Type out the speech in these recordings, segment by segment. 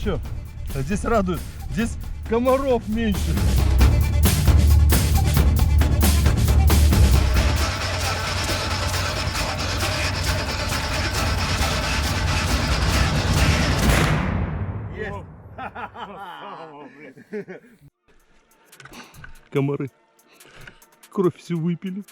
что? А здесь радует. Здесь комаров меньше. Комары. Кровь всю выпили.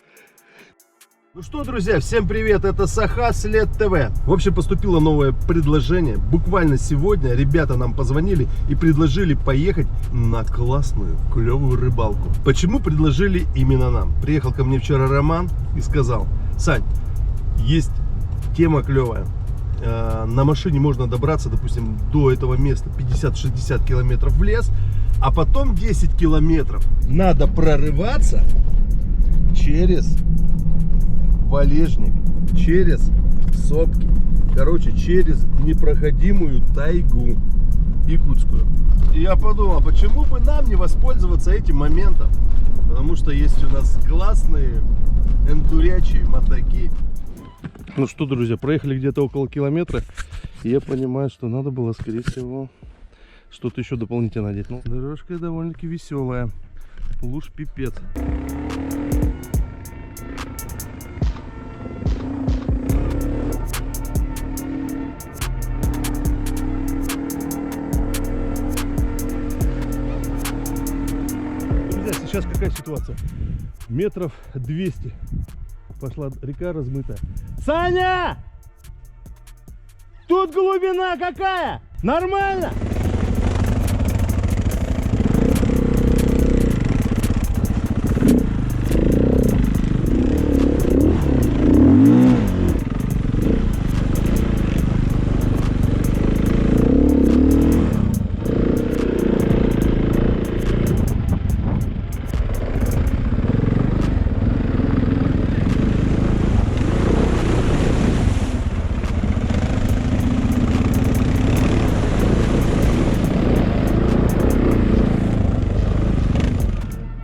Ну что, друзья, всем привет, это Саха След ТВ. В общем, поступило новое предложение. Буквально сегодня ребята нам позвонили и предложили поехать на классную, клевую рыбалку. Почему предложили именно нам? Приехал ко мне вчера Роман и сказал: Сань, есть тема клевая. На машине можно добраться, допустим, до этого места 50-60 километров в лес, а потом 10 километров надо прорываться через Валежник, через сопки, короче, через непроходимую тайгу якутскую. И я подумал, почему бы нам не воспользоваться этим моментом, потому что есть у нас классные эндурячие мотоки. Ну что, друзья, проехали где-то около километра, и я понимаю, что надо было, скорее всего, что-то еще дополнительно надеть. Ну, дорожка довольно-таки веселая, луж пипец. Сейчас какая ситуация? Метров 200 пошла река размытая. Саня! Тут глубина какая? Нормально?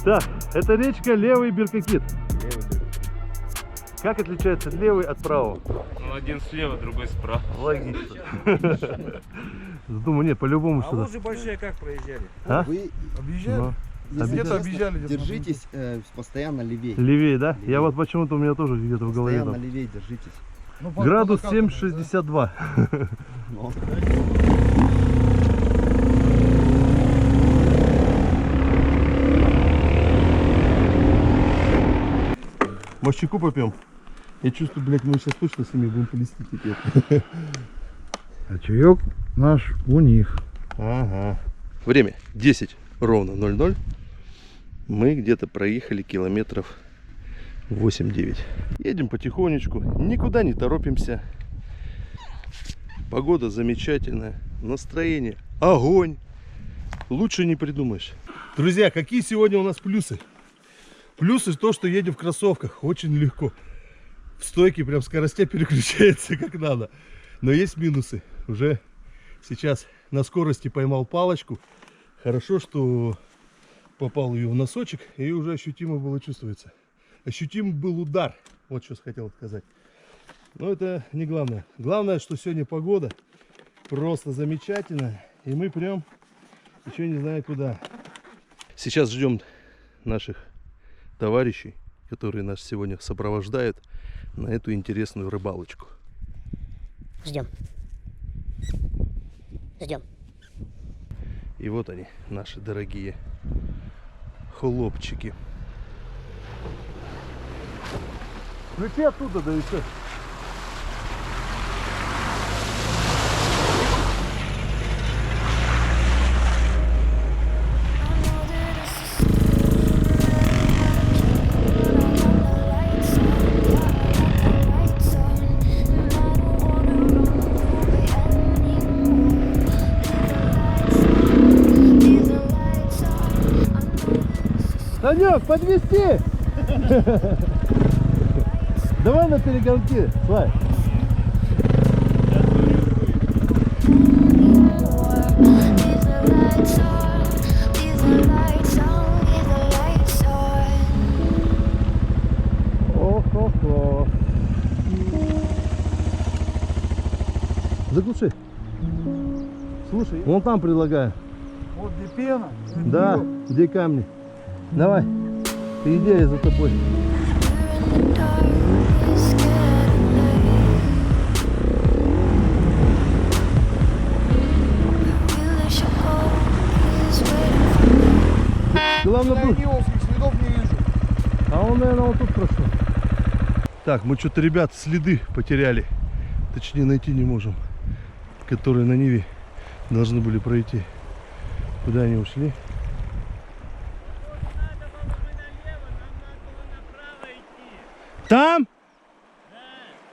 Так, это речка Левый Беркокит. Как отличается левый от правого? Ну, один слева, другой справа. Логично. Думаю, нет, по-любому сюда. А лужи большие как проезжали? А? Вы Объезжали? Ну, Где-то объезжали. держитесь постоянно левее. левее, да? Левее. Я вот почему-то у меня тоже где-то в голове Постоянно там. левее держитесь. Ну, Градус по накатанной, 7,62. Но. Может, чайку попьем? Я чувствую, блядь, мы сейчас точно с ними будем плести теперь. А чаек наш у них. Ага. Время 10 ровно 00. Мы где-то проехали километров 8-9. Едем потихонечку, никуда не торопимся. Погода замечательная, настроение огонь. Лучше не придумаешь. Друзья, какие сегодня у нас плюсы? Плюсы то, что едем в кроссовках, очень легко. В стойке прям скоростя переключается как надо. Но есть минусы. Уже сейчас на скорости поймал палочку. Хорошо, что попал ее в носочек, и уже ощутимо было чувствуется. Ощутим был удар. Вот что хотел сказать. Но это не главное. Главное, что сегодня погода просто замечательная. И мы прям еще не знаю куда. Сейчас ждем наших товарищей, которые нас сегодня сопровождают на эту интересную рыбалочку. Ждем. Ждем. И вот они, наши дорогие хлопчики. Ключи оттуда, да и все. Санек, подвезти! Давай на перегонки, Славь. Ох-ох-ох. Заглуши. Слушай, вон там предлагаю. Вот где пена. Да, где камни. Давай, ты иди, я за тобой. Главное, был. Следов не вижу. А он, наверное, вот тут прошел. Так, мы что-то, ребят, следы потеряли. Точнее, найти не можем. Которые на Ниве должны были пройти. Куда они ушли? Там?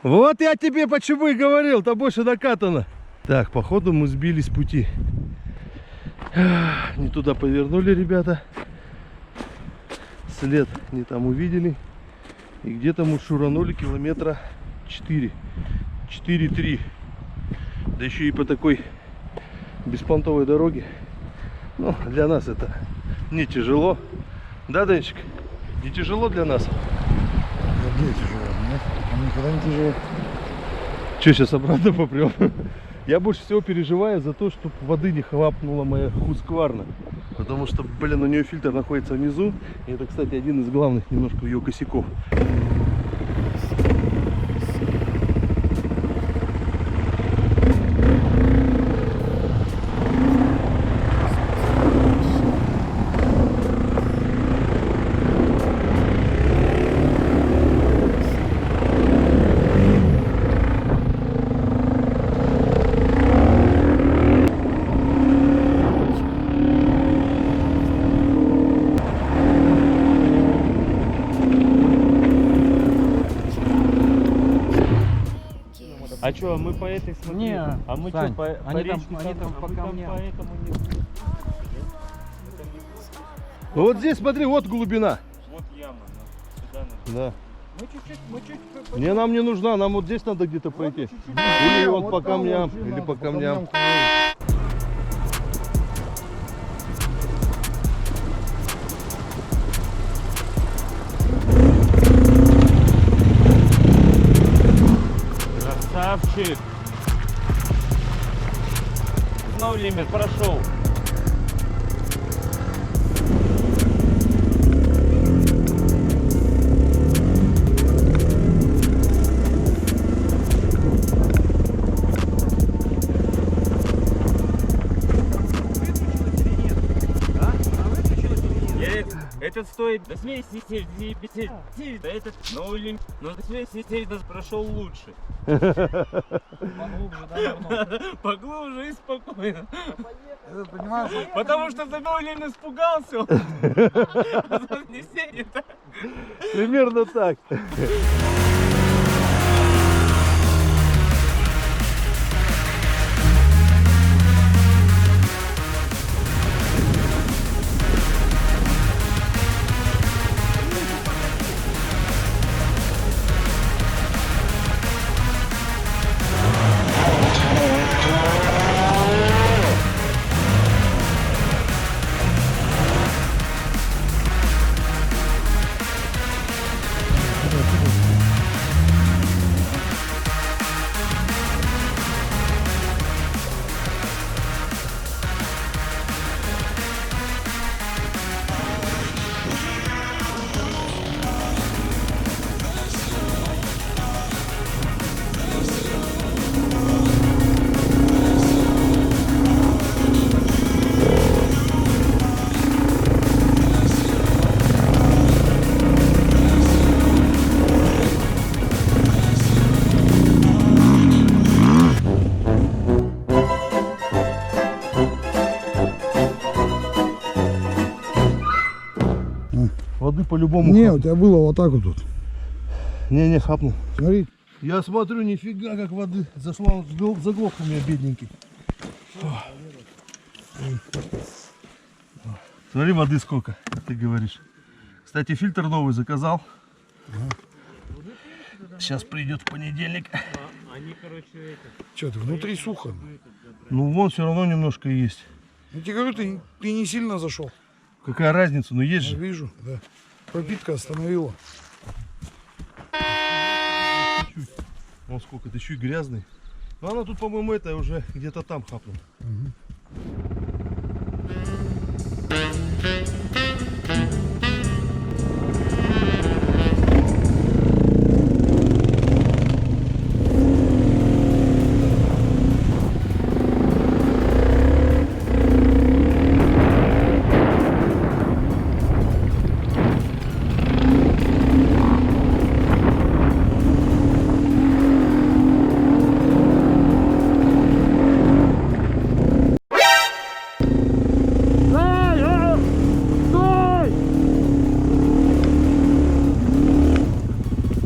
Вот я тебе почему и говорил, то больше накатано. Так, походу мы сбились с пути. Не туда повернули, ребята. След не там увидели. И где-то мы шуранули километра 4. 4-3. Да еще и по такой беспонтовой дороге. Ну, для нас это не тяжело. Да, Денчик? Не тяжело для нас? Где тяжело? Нет, он никогда не тяжело. Че, сейчас обратно попрем? Я больше всего переживаю за то, чтобы воды не хлапнула моя Husqvarna. Потому что, блин, у нее фильтр находится внизу. И это, кстати, один из главных немножко ее косяков. А что, мы по этой смотрели? Не, а мы Сань, что, по они там- речке они там а по мы там камням. поэтому не... Ну вот здесь, смотри, вот глубина. Вот яма, сюда надо. Да. Мы чуть-чуть. Не, нам не нужна, нам вот здесь надо где-то пройти. Или вот по камням, или по камням. Красавчик! No лимит, прошел. Этот стоит до смеси да этот no лимит, но до смеси даже прошел лучше. Поглубже, да, Поглубже и спокойно. понимаешь? Потому что за Нолин испугался. А за внесение так. Примерно так. Воды по-любому. Не, у тебя было вот так вот тут. Не, хапнул. Смотри. Я смотрю, нифига как воды зашла, он заглох у меня, бедненький. Смотри, воды сколько, ты говоришь. Кстати, фильтр новый заказал. Сейчас придет в понедельник. Они, короче, это... Что ты, внутри сухо. Ну вон все равно немножко есть. Я тебе говорю, ты не сильно зашел. Какая разница, ну есть Я же. вижу, да. Пропитка остановила. Чуть-чуть. Вон сколько, ты еще и грязный. Но она тут, по-моему, это уже где-то там хапнула.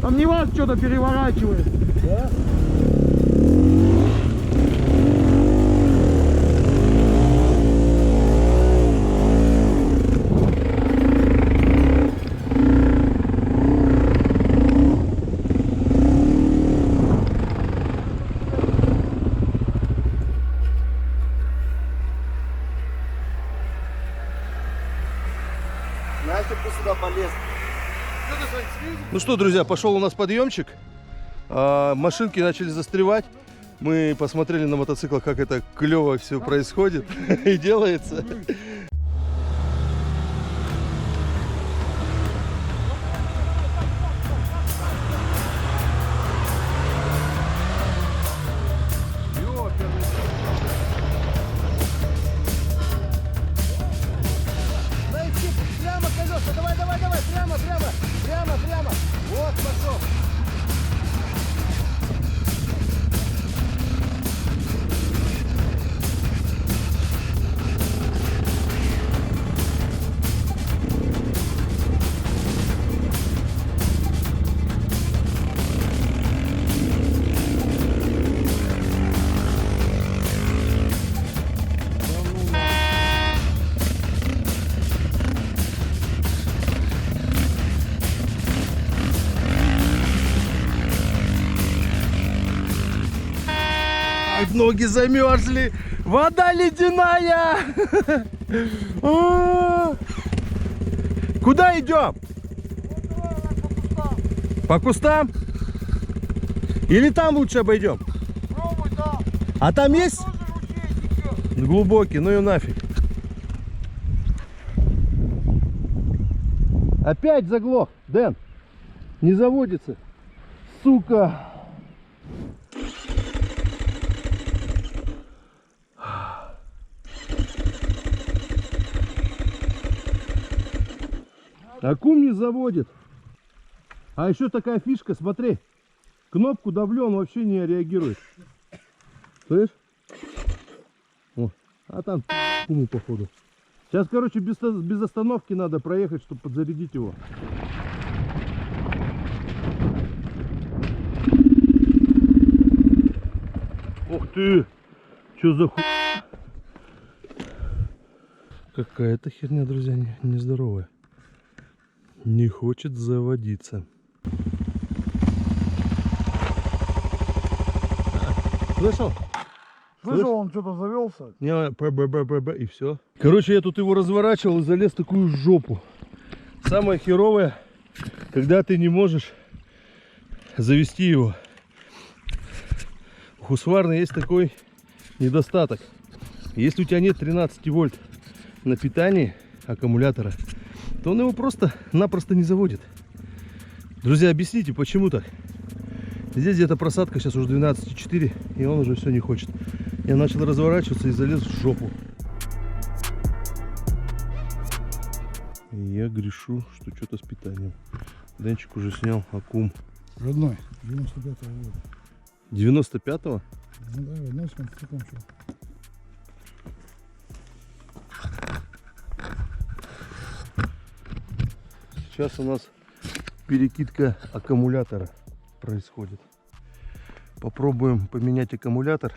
Там не вас что-то переворачивает. Да? Настя, ты сюда полез. Ну что, друзья, пошел у нас подъемчик. Машинки начали застревать. Мы посмотрели на мотоциклах, как это клево все происходит и делается. Прямо колеса, давай, прямо. Вот, пошел. Ноги замерзли, вода ледяная. Куда идем? По кустам? Или там лучше обойдем? А там есть? Глубокий, ну и нафиг. Опять заглох, Дэн. Не заводится. Сука. Аккум не заводит. А еще такая фишка, смотри. Кнопку давлю, он вообще не реагирует. Слышь? О, а там аккуму походу. Сейчас, короче, без остановки надо проехать, чтобы подзарядить его. Ух ты! Что за хуй? Какая-то херня, друзья, нездоровая. Не хочет заводиться. Слышал? Слышал, он что-то завелся. Не, и все. Короче, я тут его разворачивал и залез в такую жопу. Самое херовое, когда ты не можешь завести его. У Husqvarna есть такой недостаток. Если у тебя нет 13 вольт на питании аккумулятора, то он его просто-напросто не заводит. Друзья, объясните, почему так? Здесь где-то просадка сейчас уже 12,4, и он уже все не хочет. Я начал разворачиваться и залез в жопу. Я грешу, что что-то с питанием. Денчик уже снял аккум. Родной, 95-го года. 95-го? Ну да, родной закончил. Сейчас у нас перекидка аккумулятора происходит. Попробуем поменять аккумулятор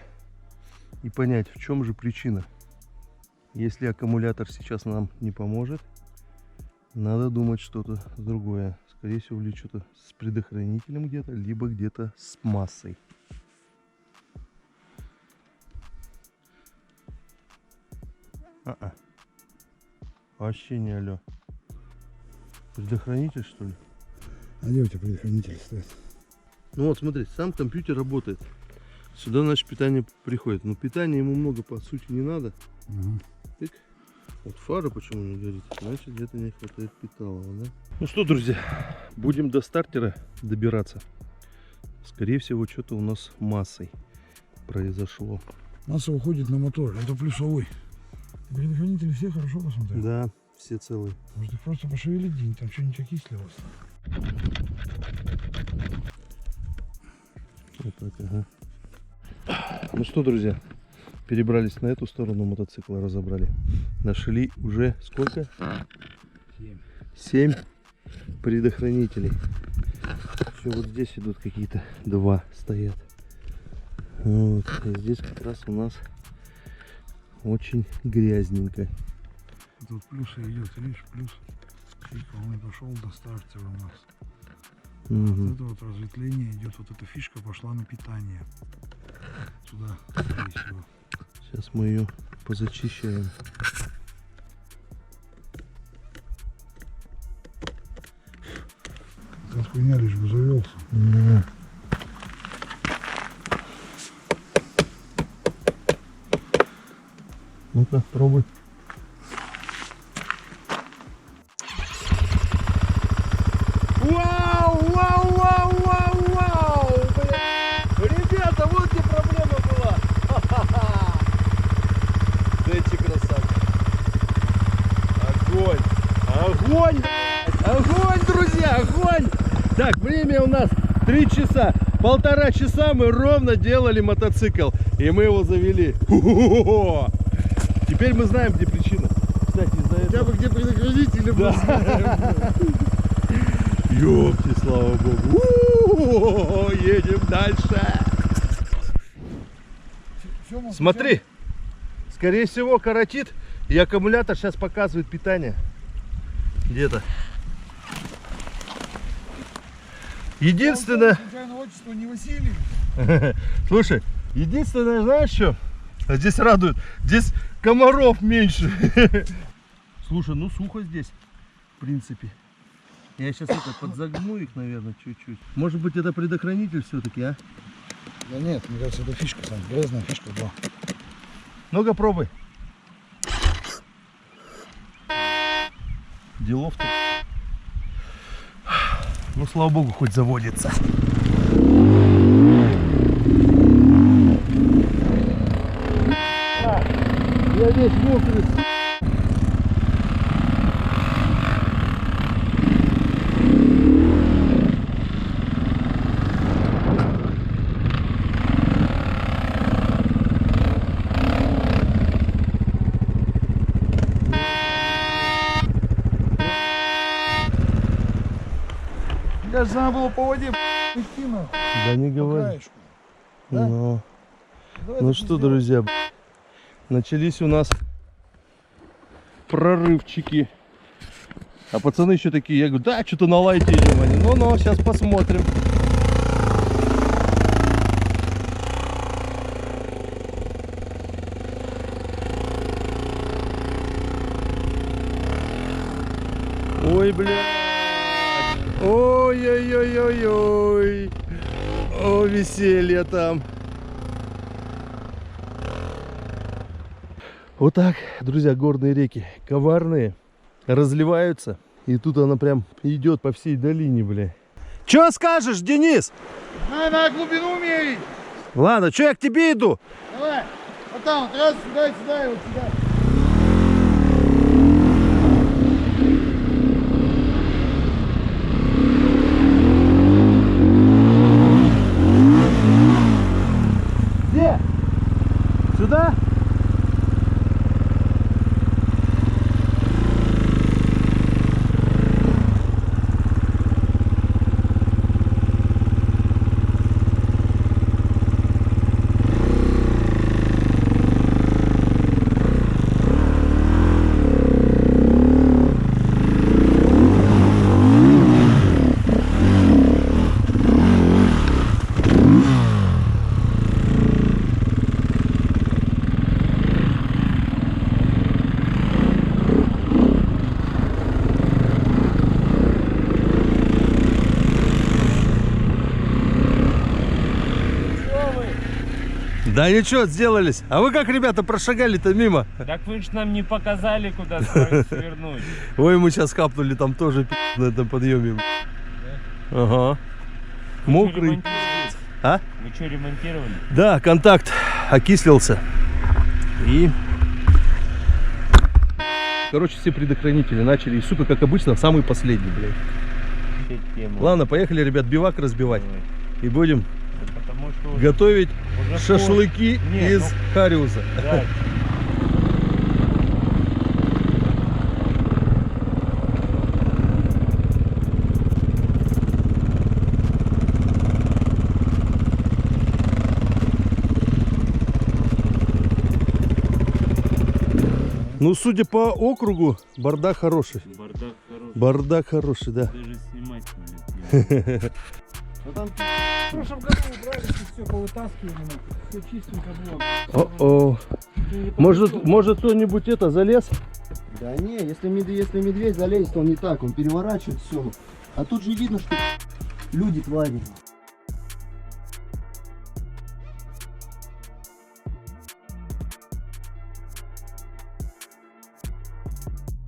и понять, в чем же причина. Если аккумулятор сейчас нам не поможет, надо думать что-то другое. Скорее всего, или что-то с предохранителем где-то, либо где-то с массой. Вообще не алло. Предохранитель, что ли? А где у тебя предохранитель стоит? Ну вот, смотри, сам компьютер работает. Сюда наше питание приходит. Но питания ему много, по сути, не надо. Тык. Вот фара почему не горит? Значит, где-то не хватает питалова, да? Ну что, друзья, будем до стартера добираться. Скорее всего, что-то у нас массой произошло. Масса уходит на мотор, это плюсовой. Предохранители все хорошо посмотрели? Да, все целые. Может их просто пошевелить день, там что-нибудь окислилось. Вот так, ага. Ну что, друзья, перебрались на эту сторону мотоцикла, разобрали. Нашли уже сколько? 7 предохранителей. Еще вот здесь идут какие-то два стоят. Вот. И здесь как раз у нас очень грязненько. Тут плюсы идет, видишь, плюс. Чуть волны пошел до стартера у нас. Вот это вот разветвление идет, вот эта фишка пошла на питание. Сюда, скорее всего. Сейчас мы ее позачищаем. Эта хуйня лишь бы завелся. Ну-ка, пробуй. Вау, вау, вау, вау, вау! Ребята, вот где проблема была. Ха-ха-ха. Дайте красавчик. Огонь! Огонь! Огонь, друзья, огонь! Так, время у нас 3 часа. 1,5 часа мы ровно делали мотоцикл. И мы его завели. Ху-ху-ху-ху. Теперь мы знаем, где причина. Кстати, из-за этого... Хотя бы где предохранители, да. Ёпти, слава богу. У-у-у, едем дальше. Смотри. Скорее всего, каротит. И аккумулятор сейчас показывает питание. Где-то. Единственное... Отчество не Василий. Слушай, единственное, знаешь что? Здесь радует. Здесь комаров меньше. Слушай, ну сухо здесь, в принципе. Я сейчас это подзагну их, наверное, чуть-чуть. Может быть, это предохранитель все-таки, а? Да нет, мне кажется, это фишка там, грязная фишка была. Ну-ка, пробуй. Делов-то. Ну, слава богу, хоть заводится. Я весь мокрый. Даже надо было по воде идти нахуй. Да не По говори. краешку. Да? Ну, Давай ну так что, сделаем. друзья, начались у нас прорывчики. А пацаны еще такие, я говорю, да, что-то на лайте идем они. Ну-ну, сейчас посмотрим. Ой, блядь. Ой-ой-ой-ой-ой. О, веселье там. Вот так, друзья, горные реки, коварные, разливаются. И тут она прям идет по всей долине, бля. Че скажешь, Денис? На глубину мерить. Ладно, че я к тебе иду? Давай. Вот там, вот раз, сюда, сюда и вот сюда. Где? Сюда? Да ничего, сделались. А вы как, ребята, прошагали-то мимо? Так вы ж нам не показали, куда свернуть. Ой, мы сейчас капнули там тоже на этом подъеме. Ага. Мокрый. А? Вы что, ремонтировали? Да, контакт окислился. И... Короче, все предохранители начали. И, сука, как обычно, самый последний, блядь. Ладно, поехали, ребят, бивак разбивать. И будем Потому что готовить уже шашлыки Не, из ну, хариуса. да, Ну, судя по округу, бардак хороший. Бардак хороший. Бардак хороший, да. Даже снимать не В прошлом году убрались и все, повытаскивали. Все чистенько было. О-о. Может кто-нибудь это залез? Да не, если медведь залезет, он не так, он переворачивает все. А тут же видно, что люди твари.